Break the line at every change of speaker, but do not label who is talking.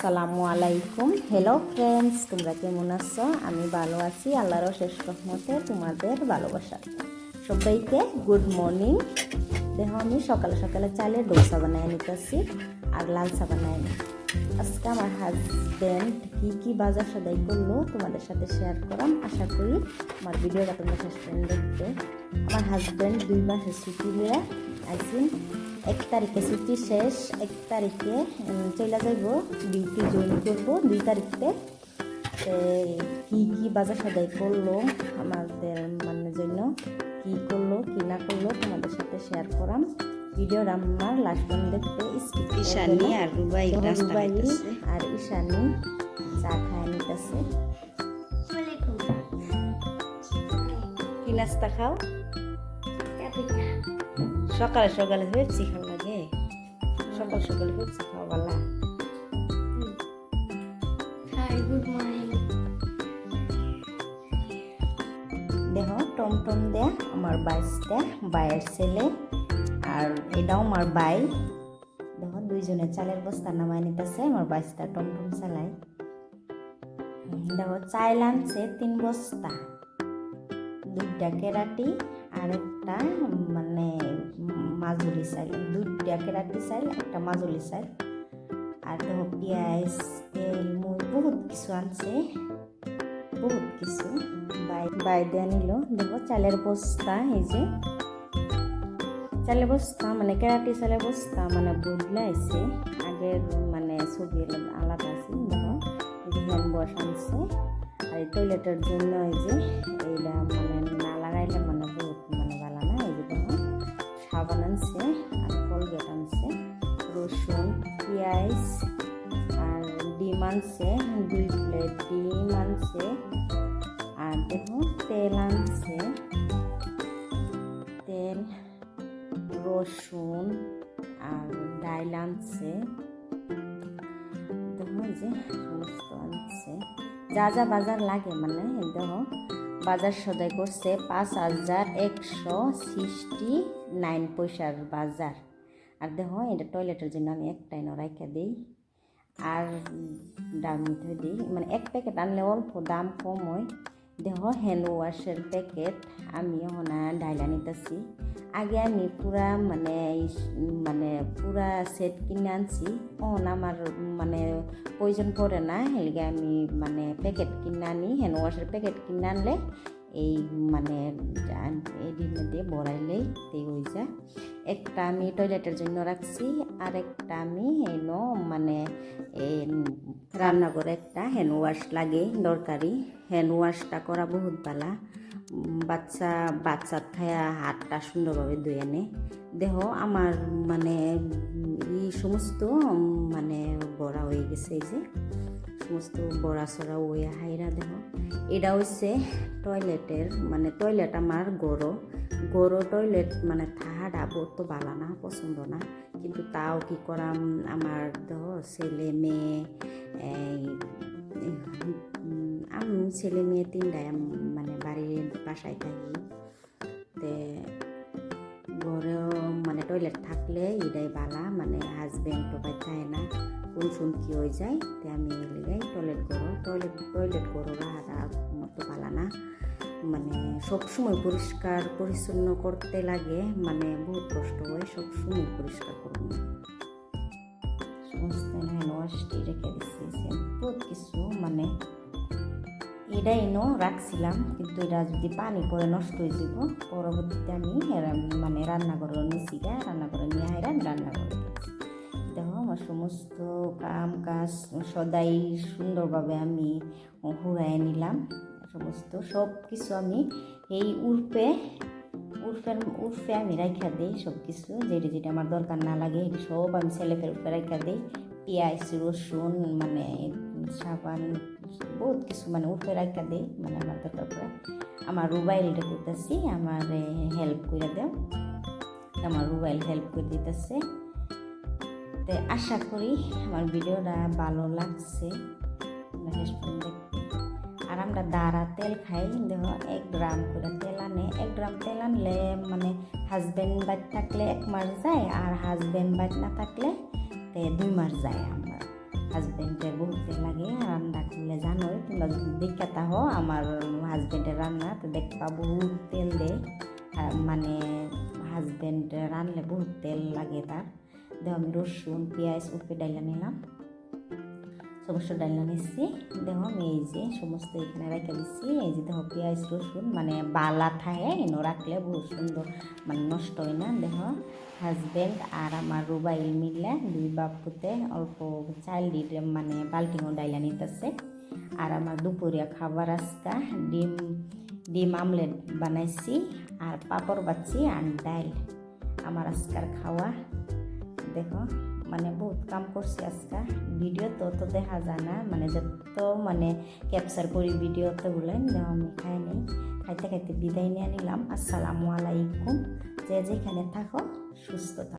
আসসালামু আলাইকুম। Hello friends, তোমরা কেমন আছো? আমি ভালো আছি, আল্লাহর অশেষ রহমতে তোমাদের ভালোবাসা। সবাইকে গুড মর্নিং। দেখো আমি সকালে সকালে চালের ডোসা বানাই নিতেছি আর লাল চা বানাই। আজকে আমার হাজব্যান্ড কি বাজার সদাই করলো তোমাদের সাথে শেয়ার করাম। আশা করি আমার ভিডিওটা তোমরা শেষ পর্যন্ত দেখবে। আমার হাজব্যান্ড 2 মাসের ছুটি নিয়ে আইসিন। 1 তারিখে ছুটি শেষ, 1 তারিখে চলে যাইব, ডিউটি জয়েন করবো 2 তারিখে। কি বাজার সদাই করলো আমাদের জন্য, কি করলো কি না করলো তোমাদের সাথে শেয়ার করাম। ভিডিওর আমার লাস্ট পর্যন্ত দেখতে
ঈশানী আর রুবাই
আর ঈশানী চা খায় নিতেছে। কি নাস্তা খাও? সকালে সকালে পেপসি খাও লাগে? সকাল সকালে পেপসি খাও বালা?
Good morning.
দেখো টমটম দেয়া আমার বাইসটা, বাইয়ের ছেলে আর এটাও আমার বাই। দেখো দুইজনে চালের বস্তা নামাই নিতেছে, আমার বাইসটা টমটম চালায়। দেখো চাইল আনছে 3 বস্তা, 2টা কেরাটি আর একটা মাজুলি চাইল, 2টা কেরাটি চাইল, একটা মাজুলি চাইল। আর দেখো পেঁয়াজ, তেল, মুই বহুত কিছু আনছে, বহুত কিছু বাই দিয়ে নিল। দেখো চালের বস্তা, এই যে চালের বস্তা কেরাটি চালের বস্তা বদলাইছে, আগের ছবি আলাদা আছে। দেখো এই যে হ্যান্ড ওয়াশ আনছে। আর এই টয়লেটের জন্য এই যে এইটা না লাগাইলে বহুত ভালো না। এই যে দেখো সাবান আনছে আর কলগেট আনছে, রসুন, পেঁয়াজ আর ডিম আনছে, 2 প্লেট ডিম আনছে। আর দেখো তেল আনছে, তেল, রসুন আর ডাইল আনছে। দেখো এই যে সমস্ত আনছে, যা যা বাজার লাগে দেখো বাজার সদাই করছে 5169 পয়সার বাজার। আর দেখো এটা টয়লেটের জন্য আমি একটাই রাইখা দিই আর ডাল মধ্যে দিই, 1 প্যাকেট আনলে অল্প দাম কম হয়। দেখো হ্যান্ড ওয়াশের প্যাকেট আমি এখন ডাইলা নিতেছি। আগে আমি পুরা পুরা সেট কিনে আনছি, আমার প্রয়োজন পড়ে না, এলিগে আমি প্যাকেট কিনে আনি। হ্যান্ড ওয়াশের প্যাকেট কিনে আনলে এই এটির মধ্যে বড়াইলেই হয়ে যায়। একটা আমি টয়লেটের জন্য রাখছি আর একটা আমি রান্নাঘরে একটা হ্যান্ড ওয়াশ লাগে দরকারি। হ্যান্ড ওয়াশটা করা বহুত ভালো, বাচ্চা খায়া হাতটা সুন্দরভাবে ধুয়ে আনে। দেখো আমার এই সমস্ত বড়া হয়ে গেছে, এই যে সমস্ত বড়া সরা ওয়া হাইরা। দেখো এটা হচ্ছে টয়লেটের টয়লেট আমার গড় টয়লেট থাহাটা বহুত তো ভালো না, পছন্দ না, কিন্তু তাও কি করাম, আমার দেখো ছেলে মেয়ে আমি ছেলে মেয়ে 3টায় বাড়ির বাসায় থাকি। তে ঘরেও টয়লেট থাকলে এটাই বালা, হাজব্যান্ড তো চায় না কোন শুন কি হয়ে যায়। তে আমি এলিগাই টয়লেট করো রাহাটা মতো ভালো না, সবসময় পরিষ্কার পরিচ্ছন্ন করতে লাগে, বহুত কষ্ট হয় সবসময় পরিষ্কার করবো। সমস্ত হ্যান্ড ওয়াশটি রেখে দিচ্ছি, বহুত কিছু এটাই রাখছিলাম, কিন্তু এটা যদি পানি পরে নষ্ট হয়ে যাব। পরবর্তীতে আমি রান্নাঘরে নিচ্ছি, রান্নাঘরে নিয়ে রান্নাঘরে দেখো আমার সমস্ত কাম কাজ সদাই সুন্দরভাবে আমি হুড়াই নিলাম। সব কিছু আমি এই উর্ফে আমি রাখা দিই, সব কিছু যেটা আমার দরকার না লাগে এটি সব আমি সেলেফের উপরে রাখা দিই। পেঁয়াজ, রসুন, সাবান, বহুত কিছু উঠে রাখা দিই আমার দরকার পড়ে। আমার রুবাইলটা করতেছি, আমার হেল্প করে দেও, আমার রুবাইল হেল্প করে দিতেছে। তো আশা করি আমার ভিডিওটা ভালো লাগছে শেষ পর্যন্ত দেখতে। আর আমরা দাঁড়া তেল খাই, দেখো 1 গ্রাম করে তেল আনে। 1 গ্রাম তেল আনলে হাজব্যান্ড বাইক থাকলে 1 মাস যায়, আর হাজব্যান্ড বাইক না থাকলে 2 মাস যায়। আমরা হাজবেন্ডের বহুত তেল লাগে রান্না করলে, জানোই তোমরা যদি দেখতে থাকো আমার হাজবেন্ডের রান্না তো দেখবা বহুত তেল দেয়, মানে হাজবেন্ড রানলে বহুত তেল লাগে তার। দেখো আমি রসুন পেঁয়াজ উপরে ডাইলা নিলাম, সমস্ত ডাইলা নিচ্ছি। দেখো আমি এই যে সমস্ত এখানে রেখে দিচ্ছি। এই যে দেখো পেঁয়াজ রসুন মানে বালা থাকে এনে রাখলে বহুত সুন্দর, মানে নষ্ট হয় না। দেখো হাজবেন্ড আর আমার রুবাইল মিলে দুই বাপুতে অল্প চাল দিয়ে মানে বাল্টিংও ডাইলা নিতেছে। আর আমার দুপুরিয়া খাবার আজকা ডিম আমলেট বানাইছি আর পাপড় বাচ্ছি আর ডাইল আমার আজকার খাওয়া। দেখো মানে বহুত কাম করছি আজকা। ভিডিও তো দেখা যায় না, মানে যত মানে ক্যাপচার করি ভিডিও তো বলেন। দেখো আমি খাই নেই, খাইতে খাইতে বিদায় নিয়ে নিলাম। আসসালামু আলাইকুম। যে যেখানে থাকো সুস্থ থাকো।